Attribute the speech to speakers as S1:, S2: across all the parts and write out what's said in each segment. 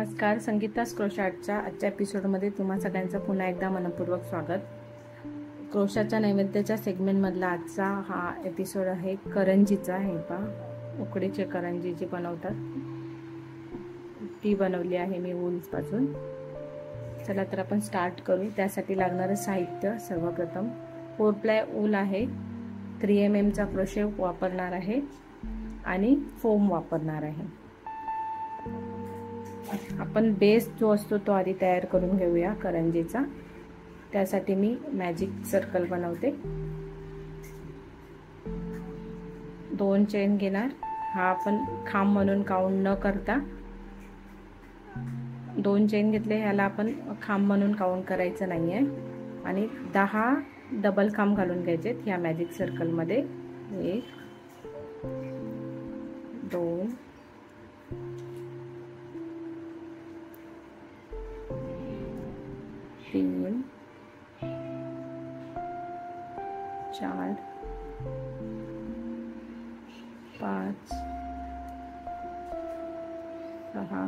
S1: नमस्कार, संगीतास क्रोशाटच्या आजच्या एपिसोडमध्ये तुम्हा सगळ्यांचं पुन्हा एकदा मनपूर्वक स्वागत। क्रोशाच्या नैवेद्याच्या सेगमेंटमधला आजचा हा एपिसोड आहे करंजीचा। हे पहा, उकडीचे करंजी जी बनवतात ती बनवली आहे मी वूल्सपासून। चला तर आपण स्टार्ट करू। त्यासाठी लागणारे साहित्य सर्वप्रथम 4 प्लाय वूल आहे, 3 mm चा क्रोशे वापरणार आहे आणि फोम वापरणार आहे। आपण बेस जो असतो तो आधी तयार करून घेऊया करंजीचा। त्यासाठी मी मॅजिक सर्कल बनवते। 2 चेन घेणार। हा आपण खांब म्हणून काउंट न करता 2 चेन घेतले, ह्याला आपण खांब म्हणून काउंट करायचं नाहीये आणि 10 डबल खांब घालून घ्यायचे या मॅजिक सर्कल मध्ये। 1 2 3 4 5 6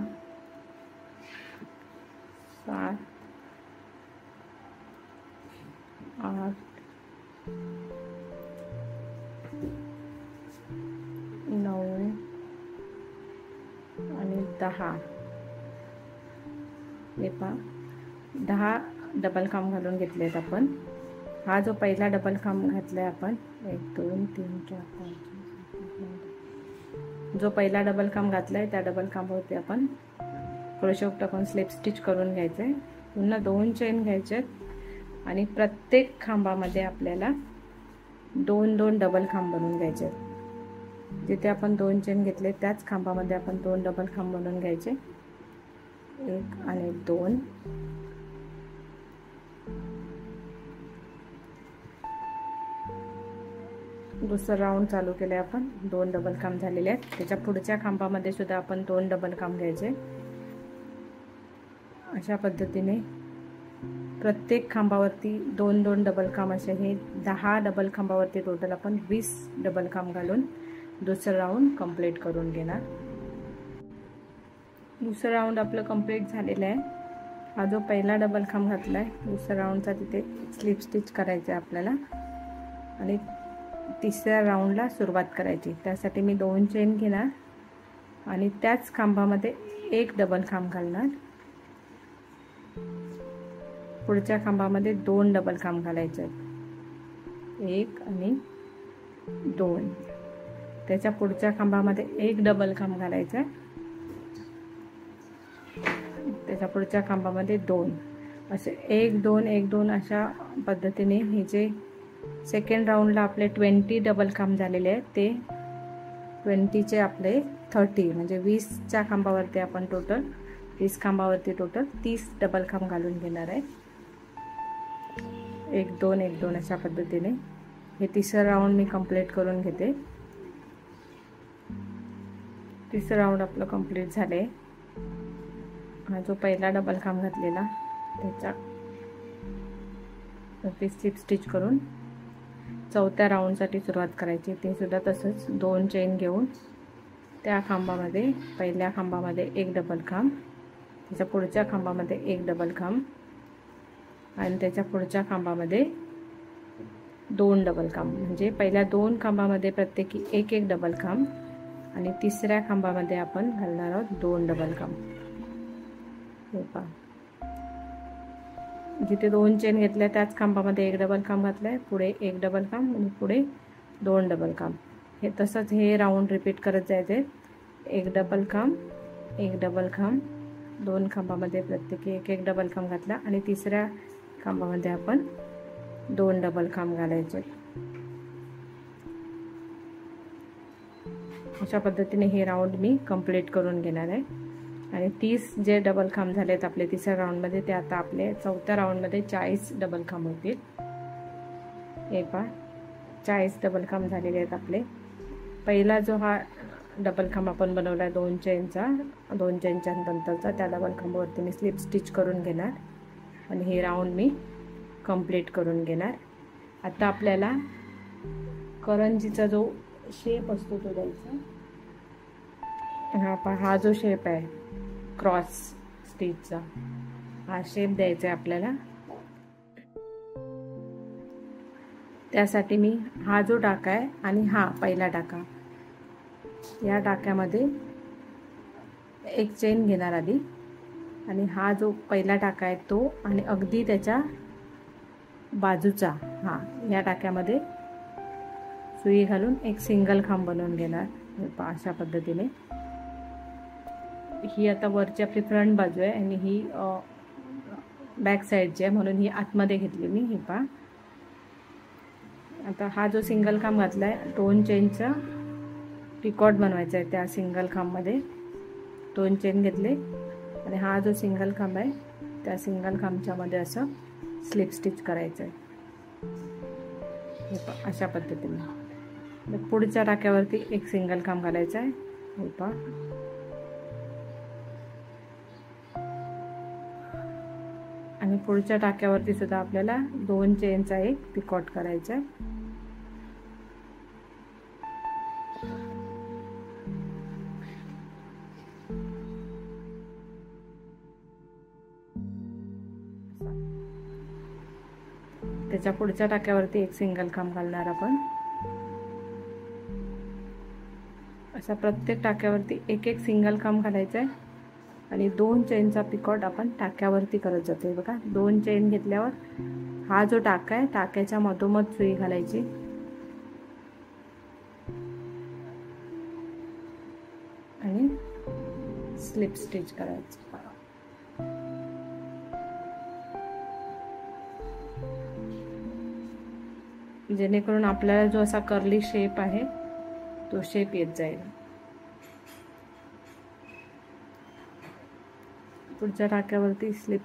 S1: 7 8 9 आणि 10। हे पहा, 10 डबल खांब घालून घेतलेत आपण। हा जो पहिला डबल खांब घातलाय आपण 1 2 3 4 5 जो पहिला डबल खांब घातलाय त्या डबल खांबावरती आपण क्रोशे टाकून स्लिप स्टिच करून घ्यायचे। पुन्हा 2 चेन घ्यायचे आणि प्रत्येक खांबामध्ये आपल्याला 2 डबल खांब बनवून घ्यायचे। जिथे आपण 2 चेन घेतले त्याच खांबामध्ये आपण 2 डबल खांब बनवून घ्यायचे। 1 आणि 2। दुसरा राउंड चालू केले आपण। 2 डबल खांब झालेले आहेत। त्याच्या पुढच्या खांबामध्ये सुद्धा आपण 2 डबल खांब घ्यायचे। अशा पद्धतीने प्रत्येक खांबावरती 2 डबल खांब, असे हे 10 डबल खांबावरती टोटल आपण 20 डबल खांब घालून दुसरा राउंड कंप्लीट करून घेणार। दुसरा राउंड आपलं कंप्लीट झालेला आहे। हा जो पहिला डबल खांब घातलाय दुसऱ्या राउंडचा तिथे स्लिप स्टिच करायचं आहे आपल्याला आणि तिसऱ्या राउंडला सुरुवात करायची। त्यासाठी मी 2 चेन घेणार आणि त्याच खांबामध्ये 1 डबल खांब घालणार। पुढच्या खांबामध्ये 2 डबल खांब घालायचे आहेत, 1 आणि 2। त्याच्या पुढच्या खांबामध्ये 1 डबल खांब घालायचा आहे, त्याच्या पुढच्या खांबामध्ये 2। असे 1 2 1 2 अशा पद्धतीने हे जे सेकंड राउंडला आपले 20 डबल खांब झालेले आहेत ते 20चे आपले 30, म्हणजे 20च्या खांबावरती आपण टोटल 20 खांबावरती टोटल 30 डबल खांब घालून घेणार आहे। 1 2 1 2 अशा पद्धतीने हे तिसरा राउंड मी कंप्लीट करून घेते। तिसरा राउंड आपलं कंप्लीट झाले। हा जो पहिला डबल खांब घातलेला त्याच्या स्लिप स्टिच करून चौथ्या राउंडसाठी सुरुवात करायची। ते सुद्धा तसंच 2 चेन घेऊन त्या खांबामध्ये पहिल्या खांबामध्ये 1 डबल खांब, त्याच्या पुढच्या खांबामध्ये 1 डबल खांब आणि त्याच्या पुढच्या खांबामध्ये 2 डबल खांब, म्हणजे पहिल्या 2 खांबामध्ये प्रत्येकी 1 डबल खांब आणि तिसऱ्या खांबामध्ये आपण घालणार आहोत 2 डबल खांब। हे पहा, जिथे 2 चेन घेतल्या त्याच खांबामध्ये 1 डबल खांब घातलाय, पुढे 1 डबल खांब आणि पुढे 2 डबल खांब। हे तसंच हे राउंड रिपीट करत जायचे। 1 डबल खांब, 1 डबल खांब, 2 खांबामध्ये प्रत्येकी 1 डबल खांब घातला आणि तिसऱ्या खांबामध्ये आपण 2 डबल खांब घालायचे। अशा पद्धतीने हे राउंड मी कंप्लीट करून घेणार आहे आणि 30 जे डबल खांब झालेत आपले तिसऱ्या राउंडमध्ये ते आता आपले चौथ्या राउंडमध्ये 40 डबल खांब होतील। हे पहा, 40 डबल खांब झालेले आहेत आपले। पहिला जो हा डबल खांब आपण बनवला 2 चेनचा, 2 चेनच्या नंतरचा त्या डबल खांबावरती मी स्लिप स्टिच करून घेणार आणि हे राउंड मी कंप्लीट करून घेणार। आता आपल्याला करंजीचा जो शेप असतो तो द्यायचा। हा जो शेप आहे क्रॉस, स्टिचचा हा शेप द्यायचा आहे आपल्याला। त्यासाठी मी हा जो टाका आहे आणि हा पहिला टाका, या टाक्यामध्ये एक चेन घेणार आधी, आणि हा जो पहिला टाका आहे तो आणि अगदी त्याच्या बाजूचा हा या टाक्यामध्ये सुई घालून एक सिंगल खांब बनवून घेणार। अशा पद्धतीने ही आता वरची आपली फ्रंट बाजू आहे आणि ही बॅक साईडची आहे, म्हणून ही आतमध्ये घेतली मी। ही पहा, आता हा जो सिंगल खांब घातला आहे 2 चेनचा पिकॉट बनवायचा आहे। त्या सिंगल खांबमध्ये 2 चेन घेतले आणि हा जो सिंगल खांब आहे त्या सिंगल खांबच्या मध्ये असं स्लिप स्टिच करायचं आहे। हे पहा अशा पद्धतीने पुढच्या टाक्यावरती एक सिंगल खांब घालायचा आहे। हे पहा, आणि पुढच्या टाक्यावरती सुद्धा आपल्याला 2 चेनचा एक पिकॉट करायचा आहे। त्याच्या पुढच्या टाक्यावरती एक सिंगल खांब घालणार आपण। अशा प्रत्येक टाक्यावरती एक एक सिंगल खांब घालायचा आहे आणि 2 चेनचा पिकॉट आपण टाक्यावरती करत जातोय। बघा, 2 चेन घेतल्यावर हा जो टाका आहे टाक्याच्या मधोमध सुई घालायची आणि स्लिप स्टिच करायचं। जेणेकरून आपल्याला जो असा कर्ली शेप आहे तो शेप येत जाईल। पुढच्या टाक्यावरती स्लिप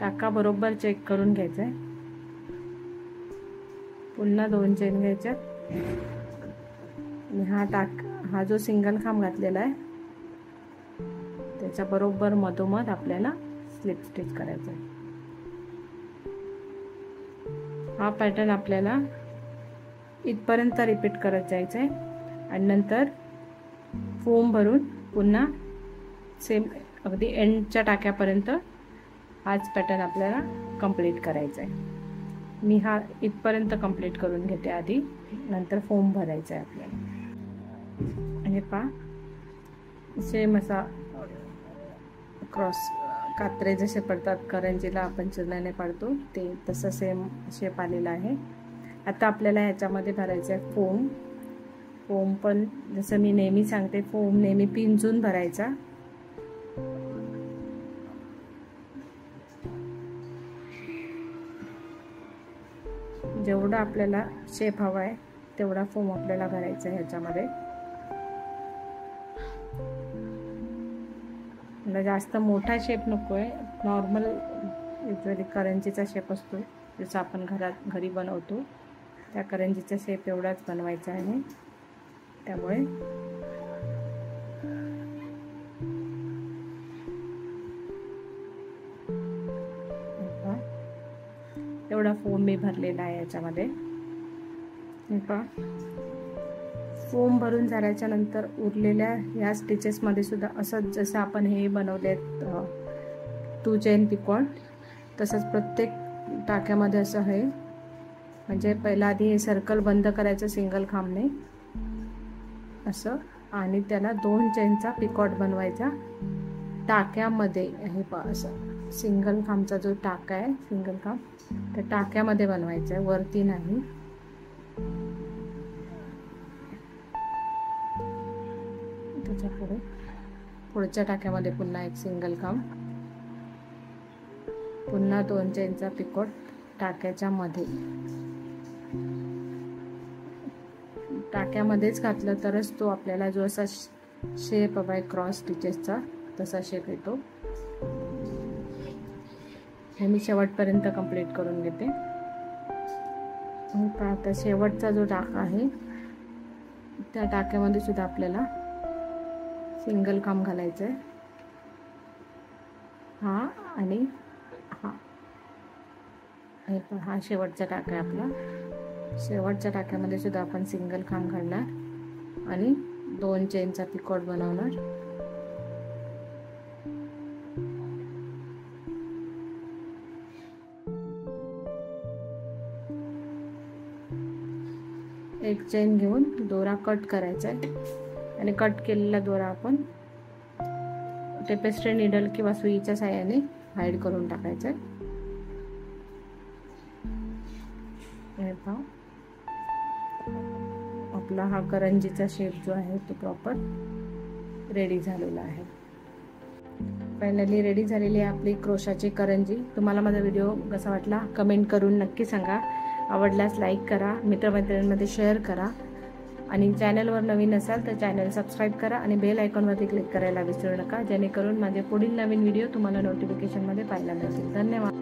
S1: टाका बरोबर चेक करून घ्यायचा आहे। पुन्हा 2 चेन घ्यायच्या आणि हा जो सिंगल खांब घातलेला आहे त्याच्या बरोबर मधोमध आपल्याला स्लिप स्टिच करायचा आहे। हा पॅटर्न आपल्याला इथपर्यंत रिपीट करत जायचं आहे आणि नंतर फोम भरून पुन्हा सेम अगदी एंडच्या टाक्यापर्यंत हाच पॅटर्न आपल्याला कंप्लीट करायचा आहे। मी हा इथपर्यंत कंप्लीट करून घेते आधी, नंतर फोम भरायचा आहे आपल्याला। आणि पहा सेम असा क्रॉस कात्रे जसे पडतात करंजीला आपण चिरण्याने पाडतो ते तसं सेम शेप आलेला आहे। आता आपल्याला ह्याच्यामध्ये भरायचं आहे फोम। फोम पण जसं मी नेहमी सांगते, फोम नेहमी पिंजून भरायचा। जेवढा आपल्याला शेप हवा आहे तेवढा फोम आपल्याला भरायचा आहे ह्याच्यामध्ये। मला जास्त मोठा शेप नको आहे, नॉर्मल युजली करंजीचा शेप असतो जसं आपण घरी बनवतो त्या करंजीचा शेप एवढाच बनवायचा आहे। त्यामुळे एवढा फोम मी भरलेला आहे याच्यामध्ये। फोम भरून झाल्याच्या नंतर उरलेल्या ह्या स्टिचेस मध्ये सुद्धा असं जसं आपण हे बनवलेत 2 चेन पिकॉट तसंच प्रत्येक टाक्यामध्ये असं आहे। म्हणजे पहिला आधी हे सर्कल बंद करायचं सिंगल खांबने असं, आणि त्याला 2 चेनचा पिकॉट बनवायचा टाक्यामध्ये। हे पहा असं सिंगल खांबचा जो टाका आहे सिंगल खांब त्या टाक्यामध्ये बनवायचा आहे, वरती नाही। त्याच्या पुढच्या टाक्यामध्ये पुन्हा एक सिंगल खांब, पुन्हा 2 चेनचा पिकॉट टाक्याच्या मध्ये। टाक्यामध्येच घातलं तरच तो आपल्याला जो असा शेप हवा आहे क्रॉस स्टिचेसचा तसा शेप येतो। हे मी शेवटपर्यंत कंप्लीट करून घेते। आता शेवटचा जो टाका आहे त्या टाक्यामध्ये सुद्धा आपल्याला सिंगल खांब घालायचं आहे, हा आणि हा। हा शेवटचा टाका आहे आपला। शेवटच्या टाक्यामध्ये सुद्धा आपण सिंगल खांब घालणार आणि 2 चेनचा पिकॉट बनवणार एक चेन घेऊन दोरा कट करायचा आहे आणि कट केलेला दोरा आपण टेपेस्ट्री निडल किंवा सुईच्या साहाय्याने हाईड करून टाकायचं आहे. हे पहा, आपला हा करंजीचा शेप जो आहे तो प्रॉपर रेडी झालेला आहे. फायनली रेडी झालेली आहे आपली क्रोशाची करंजी. तुम्हाला माझा व्हिडिओ कसा वाटला कमेंट करून नक्की सांगा. आवडल्यास लाईक करा, मित्रमैत्रिणींमध्ये शेअर करा आणि चॅनलवर नवीन असाल तर चॅनल सबस्क्राईब करा आणि बेल आयकॉनवरती क्लिक करायला विसरू नका, जेणेकरून माझे पुढील नवीन व्हिडिओ तुम्हाला नोटिफिकेशनमध्ये पाहायला मिळतील. धन्यवाद.